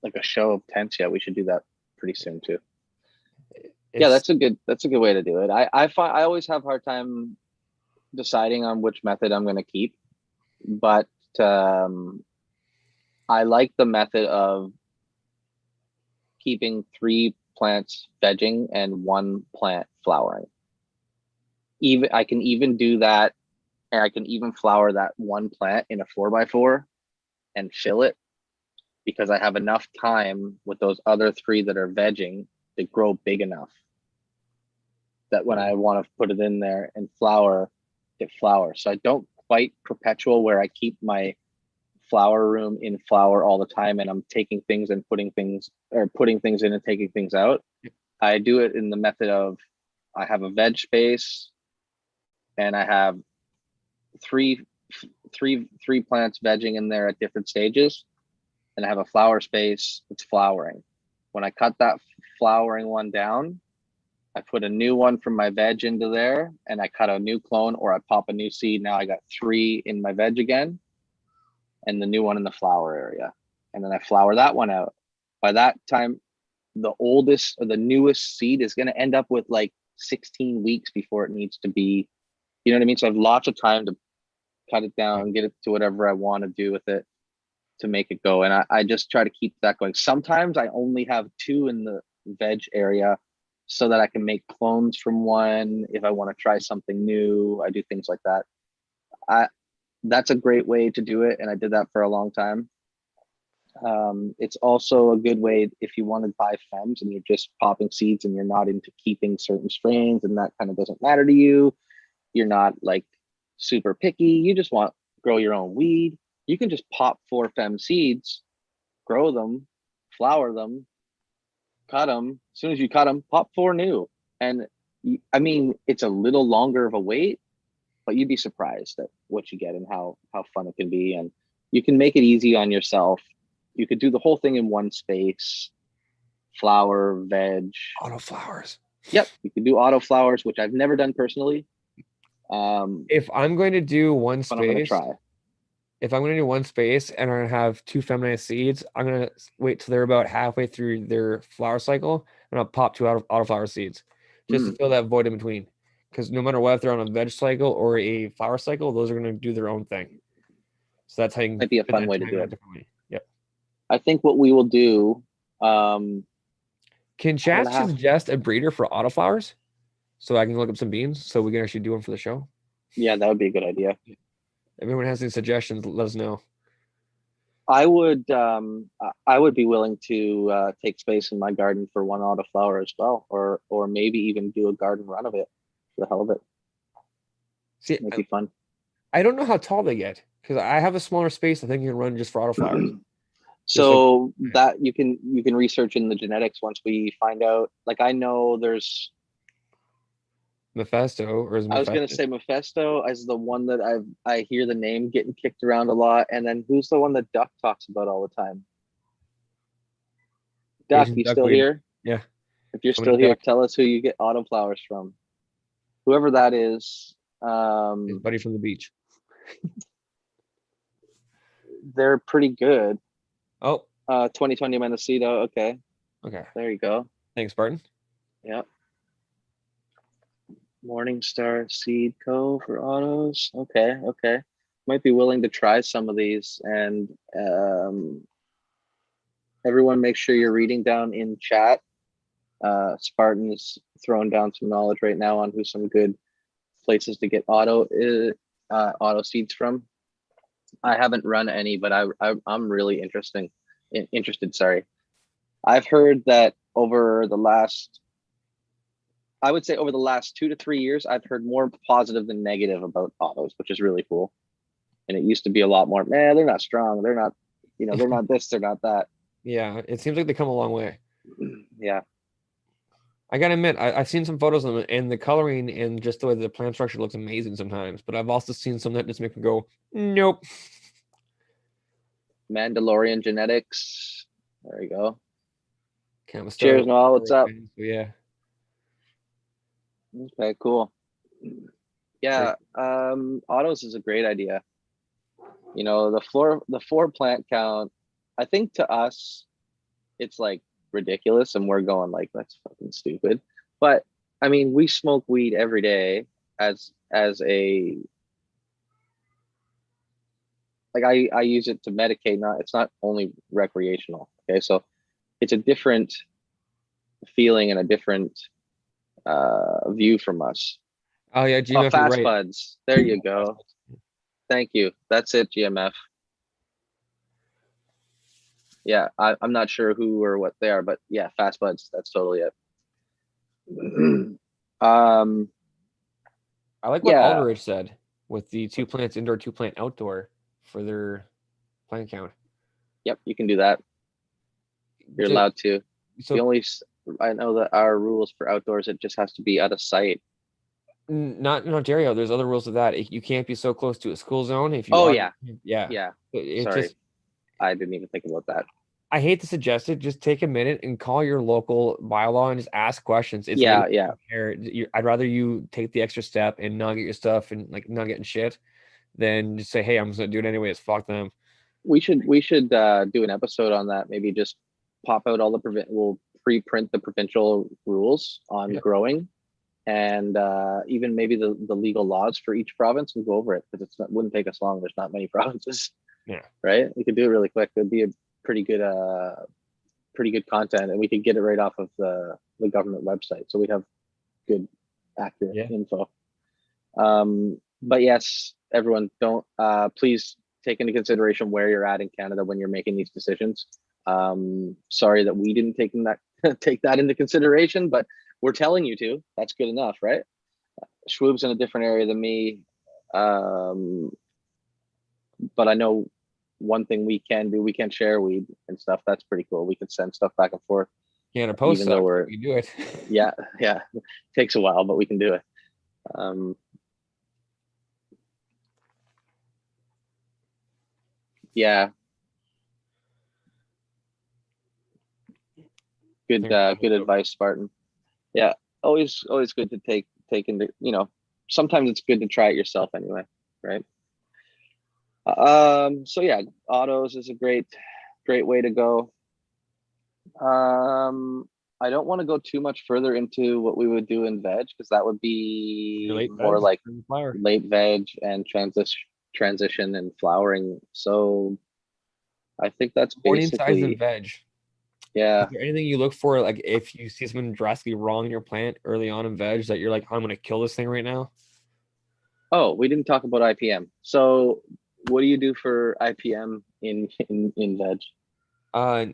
like a show of tents yet. We should do that pretty soon too. Yeah, It's that's a good way to do it. I always have a hard time deciding on which method I'm going to keep, but um, I like the method of keeping 3 plants vegging and 1 plant flowering. Even I can even do that, and I can even flower that 1 plant in a 4x4 and fill it because I have enough time with those other 3 that are vegging to grow big enough that when I want to put it in there and flower, it flowers. So I don't quite perpetual where I keep my flower room in flower all the time and I'm taking things and putting things in and taking things out. I do it in the method of I have a veg space and I have three three plants vegging in there at different stages, and I have a flower space that's flowering. When I cut that flowering one down, I put a new one from my veg into there and I cut a new clone or I pop a new seed. Now I got 3 in my veg again and the new one in the flower area. And then I flower that one out. By that time, the oldest or the newest seed is going to end up with like 16 weeks before it needs to be, you know what I mean? So I have lots of time to cut it down and get it to whatever I want to do with it to make it go. And I just try to keep that going. Sometimes I only have 2 in the veg area so that I can make clones from one if I want to try something new. I do things like that. I That's a great way to do it, and I did that for a long time. It's also a good way if you want to buy fems and you're just popping seeds and you're not into keeping certain strains and that kind of doesn't matter to you. You're not like super picky. You just want grow your own weed. You can just pop 4 fem seeds, grow them, flower them, cut them. As soon as you cut them, pop 4 new. And I mean, it's a little longer of a wait, but you'd be surprised at what you get and how fun it can be. And you can make it easy on yourself. You could do the whole thing in one space, flower, veg. auto flowers. Yep, you can do auto flowers, which I've never done personally. If I'm going to do one But I'm gonna space, try. if I'm going to do one space and I'm going to have 2 feminized seeds, I'm going to wait till they're about halfway through their flower cycle and I'll pop 2 auto flower seeds just to Mm, fill that void in between. Because no matter what, if they're on a veg cycle or a flower cycle, those are going to do their own thing. So that's how you can might be a fit fun that way to do triangle it. differently. Yep. I think what we will do, Can I'm chat gonna have, suggest a breeder for auto flowers so I can look up some beans so we can actually do one for the show? yeah, that would be a good idea. If anyone has any suggestions, let us know. I would be willing to take space in my garden for one autoflower as well, or maybe even do a garden run of it for the hell of it. See, Might be fun. I don't know how tall they get because I have a smaller space. I think you can run just for auto flowers. Just like So that you can research in the genetics once we find out. Like I know there's Mephisto or is I was gonna Mephisto? say Mephisto as the one that I hear the name getting kicked around a lot, and then who's the one that Duck talks about all the time? Duck, Asian you still duckweed. here? Yeah, If you're coming still in here, duck. tell us who you get autoflowers from. Whoever that is, His buddy from the beach. they're pretty good. Oh, 2020 Mendocino. Okay, okay. there you go. Thanks, Barton. Yep. Morningstar Seed Co. for autos. Okay, okay. Might be willing to try some of these. And everyone, make sure you're reading down in chat. Spartan's throwing down some knowledge right now on who some good places to get auto seeds from. I haven't run any, but I'm really interested. Sorry, I've heard that I would say over the last 2 to 3 years, I've heard more positive than negative about autos, which is really cool. And it used to be a lot more, man, they're not strong. They're not, they're not this, they're not that. Yeah, it seems like they come a long way. Yeah. I gotta admit, I've seen some photos of them, and the coloring and just the way the plant structure looks amazing sometimes. But I've also seen some that just make me go, nope. Mandalorian genetics. There you go. Canna Cheers, Noel. What's up? So yeah. Okay, cool. Yeah. Autos is a great idea. the floor plant count, I think to us it's like ridiculous and we're going like that's fucking stupid. But I mean, we smoke weed every day as a like I use it to medicate, not it's not only recreational. Okay. So it's a different feeling and a different view from us. Oh yeah, Oh, GMF, you're fast right. buds. There you go. Thank you. That's it, GMF. Yeah, I'm not sure who or what they are, but yeah, fast buds. That's totally it. um, I like what yeah, Alderich said with the 2 plants indoor, 2 plant outdoor for their plant count. yep, you can do that. You're Just, allowed to. The so only I know that our rules for outdoors, it just has to be out of sight. not in Ontario. There's other rules to that. You can't be so close to a school zone. If you Oh are, yeah, yeah. yeah. It Sorry, just I didn't even think about that. I hate to suggest it. Just take a minute and call your local bylaw and just ask questions. It's Yeah, literally yeah. here. I'd rather you take the extra step and not get your stuff and like not getting shit than just say, "Hey, I'm just gonna do it anyways." Fuck them. We should do an episode on that. Maybe just pop out all the we'll pre-print the provincial rules on Yeah. growing and even maybe the legal laws for each province and go over it because it wouldn't take us long. There's not many provinces, Yeah. right? We could do it really quick. It'd be a pretty good pretty good content, and we could get it right off of the government website, so we'd have good accurate Yeah. info. But yes, everyone, don't please take into consideration where you're at in Canada when you're making these decisions. Sorry that we didn't take that into consideration, but we're telling you to. That's good enough, right? Schwoob's in a different area than me, um, but I know one thing we can do. We can share weed and stuff. That's pretty cool. We can send stuff back and forth, Canada Post even though sucks. we're We do it. yeah, yeah. Takes a while, but we can do it. Um, yeah, I think we're good wrapping up. advice, Spartan. Yeah, always good to take into, sometimes it's good to try it yourself anyway, right? So yeah, autos is a great way to go. um I don't want to go too much further into what we would do in veg because that would Your be late more veg, like spring flower. late veg and transition and flowering, so I think that's Warning signs in basically, veg. Is yeah. there anything you look for, like if you see something drastically wrong in your plant early on in veg, that you're like, I'm gonna kill this thing right now? Oh, we didn't talk about IPM. So what do you do for IPM in veg? Uh,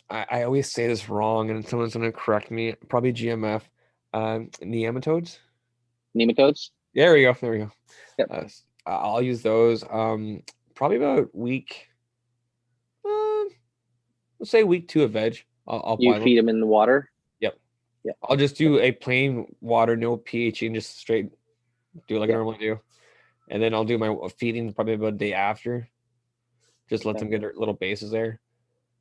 I always say this wrong, and someone's gonna correct me. Probably GMF. Nematodes. Nematodes? There we go. There we go. Yep. I'll use those. Probably about week. Uh, let's say week 2 of veg. I'll You apply them. feed them in the water? Yep. Yeah. I'll just do a plain water, no pH, and just straight do it like I Yeah. normally do. And then I'll do my feeding probably about a day after. Just let Okay. them get their little bases there.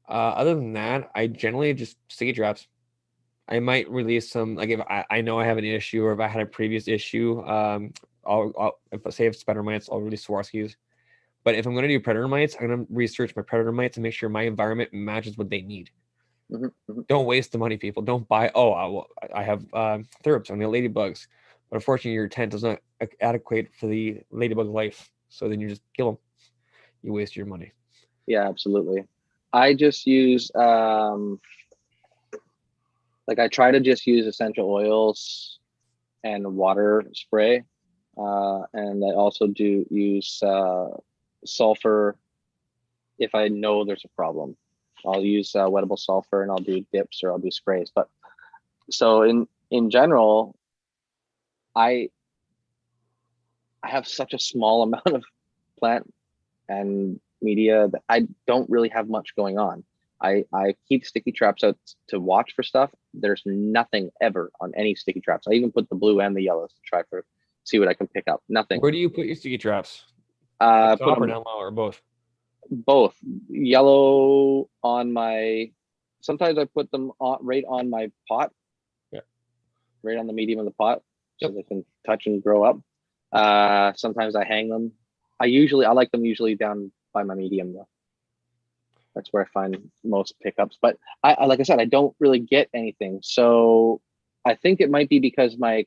Other than that, I generally just sticky traps. I might release some, like if I know I have an issue or if I had a previous issue, if I say if spider mites, I'll release Swarovskis. But if I'm going to do predator mites, I'm going to research my predator mites and make sure my environment matches what they need. Hmm. Don't waste the money, people. Don't buy. Oh, I have thrips on the ladybugs, but unfortunately, your tent does not adequate for the ladybug life. So then you just kill them. You waste your money. Yeah, absolutely. I just use like I try to just use essential oils and water spray. And I also do use sulfur if I know there's a problem. I'll use wettable sulfur and I'll do dips or I'll do sprays. But so in general, I I have such a small amount of plant and media that I don't really have much going on. I keep sticky traps out to watch for stuff. There's nothing ever on any sticky traps. I even put the blue and the yellows to try for see what I can pick up. Nothing. Where do you put your sticky traps? Up Put top or them down low or both? both yellow on my. Sometimes I put them right on my pot, Yeah. right on the medium of the pot, so Yep. they can touch and grow up. Sometimes I hang them. I like them usually down by my medium though. That's where I find most pickups. But I like I said, I don't really get anything. So I think it might be because my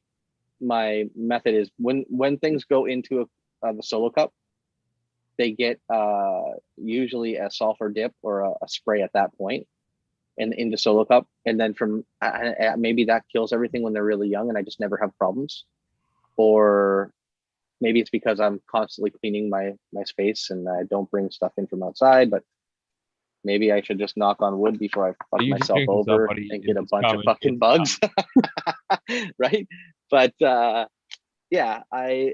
method is when things go into the solo cup, they get usually a sulfur dip or a spray at that point and into solo cup, and then from maybe that kills everything when they're really young, and I just never have problems. Or maybe it's because I'm constantly cleaning my space and I don't bring stuff in from outside. But maybe I should just knock on wood before I fuck You just myself jinx yourself, over buddy. and get a It's bunch of common. fucking It's bugs. common. Right. But yeah, I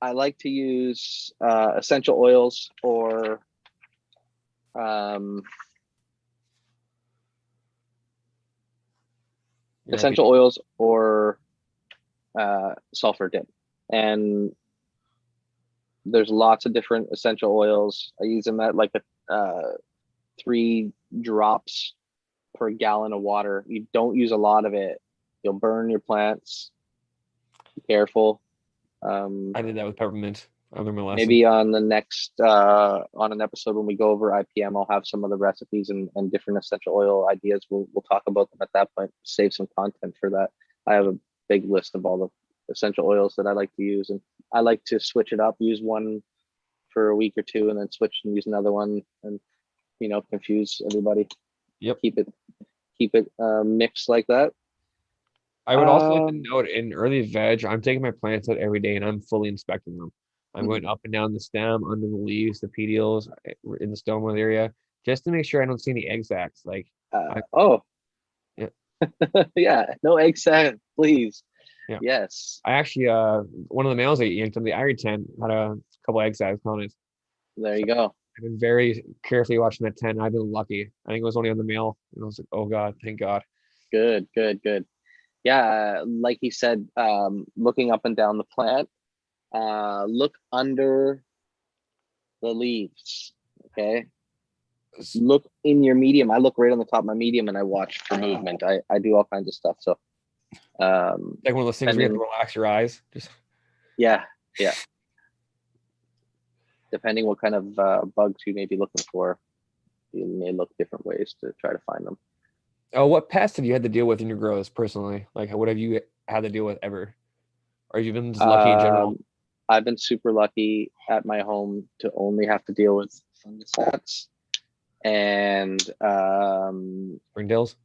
like to use essential oils or um, You're right. essential oils or sulfur dip. And there's lots of different essential oils. I use them at like a 3 drops per gallon of water. You don't use a lot of it, you'll burn your plants. Be careful. I did that with peppermint. I learned my lesson. Maybe on the next on an episode when we go over IPM, I'll have some of the recipes and different essential oil ideas. We'll talk about them at that point. Save some content for that. I have a big list of all the essential oils that I like to use, and I like to switch it up. Use one for a week or two, and then switch and use another one, and confuse everybody. Yep. Keep it mixed like that. I would also like to note in early veg, I'm taking my plants out every day and I'm fully inspecting them. I'm going up and down the stem, under the leaves, the petioles, in the stomata area, just to make sure I don't see any egg sacs. Like, oh, yeah, yeah, no egg sac, please. yeah. Yes. I actually, one of the males I yanked on the ivory tent had a couple egg sacs on it. There you go. I've been very carefully watching that tent. I've been lucky. I think it was only on the male, and I was like, oh God, thank God. Good, good, good. Yeah, like he said, looking up and down the plant, look under the leaves. Okay. Look in your medium. I look right on the top of my medium and I watch for movement. I do all kinds of stuff. So like one of those things where you have to relax your eyes. Just yeah. Depending what kind of bugs you may be looking for, you may look different ways to try to find them. Oh, what pests have you had to deal with in your grows personally? Like, what have you had to deal with ever? Or have you been just lucky in general? I've been super lucky at my home to only have to deal with fungicides and Springtails?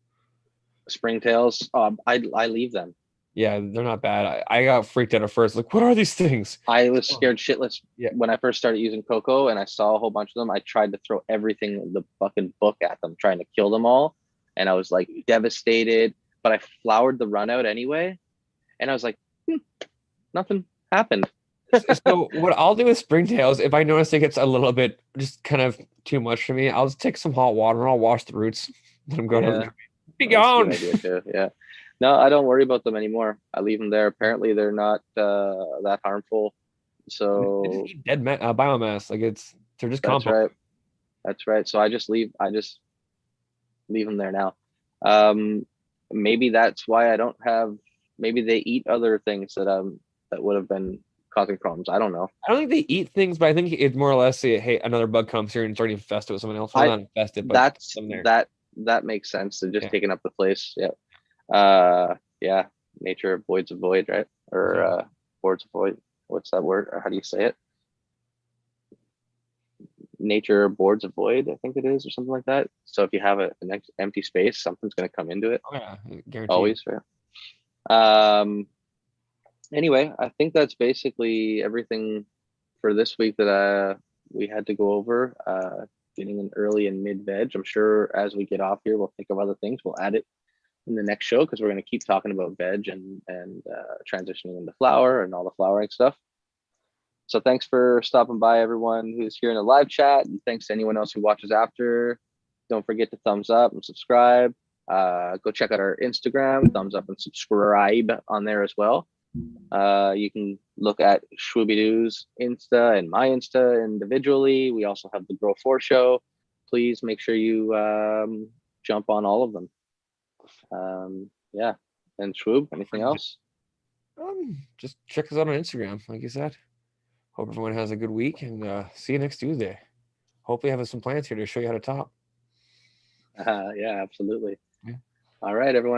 springtails. I leave them. Yeah, they're not bad. I got freaked out at first. Like, what are these things? I was scared shitless Yeah. when I first started using cocoa and I saw a whole bunch of them. I tried to throw everything in the fucking book at them, trying to kill them all. And I was like devastated, but I flowered the run out anyway. And I was like, nothing happened. So what I'll do with springtails, if I notice it gets a little bit just kind of too much for me, I'll just take some hot water and I'll wash the roots. Let them go down. Be gone. That's a good idea too. Yeah. No, I don't worry about them anymore. I leave them there. Apparently, they're not that harmful. So they just eat dead biomass. Like they're just compost. Right. That's right. So I just leave them there now. Maybe that's why I don't have. Maybe they eat other things that would have been causing problems. I don't know. I don't think they eat things, but I think it's more or less say, hey, another bug comes here and it's already infested with someone else. Well, not infested, but that makes sense. They're just taking up the place. Yeah. Yeah. Nature avoids a void, right? Or boards a void. What's that word? Or how do you say it? Nature boards a void, I think it is, or something like that. So if you have an empty space, something's going to come into it. Oh yeah, guaranteed. Always, right? Anyway, I think that's basically everything for this week that we had to go over. Getting an early and mid veg. I'm sure as we get off here, we'll think of other things. We'll add it in the next show because we're going to keep talking about veg and transitioning into flower and all the flowering stuff. So thanks for stopping by, everyone who's here in the live chat, and thanks to anyone else who watches after. Don't forget to thumbs up and subscribe. Go check out our Instagram, thumbs up and subscribe on there as well. You can look at Shwoobidoo's Insta and my Insta individually. We also have the Grow 4 show. Please make sure you jump on all of them. Yeah. And Shwoob, anything else? Just check us out on Instagram, like you said. Hope everyone has a good week, and see you next Tuesday. Hopefully, have some plans here to show you how to top. Yeah, absolutely. Yeah. All right, everyone.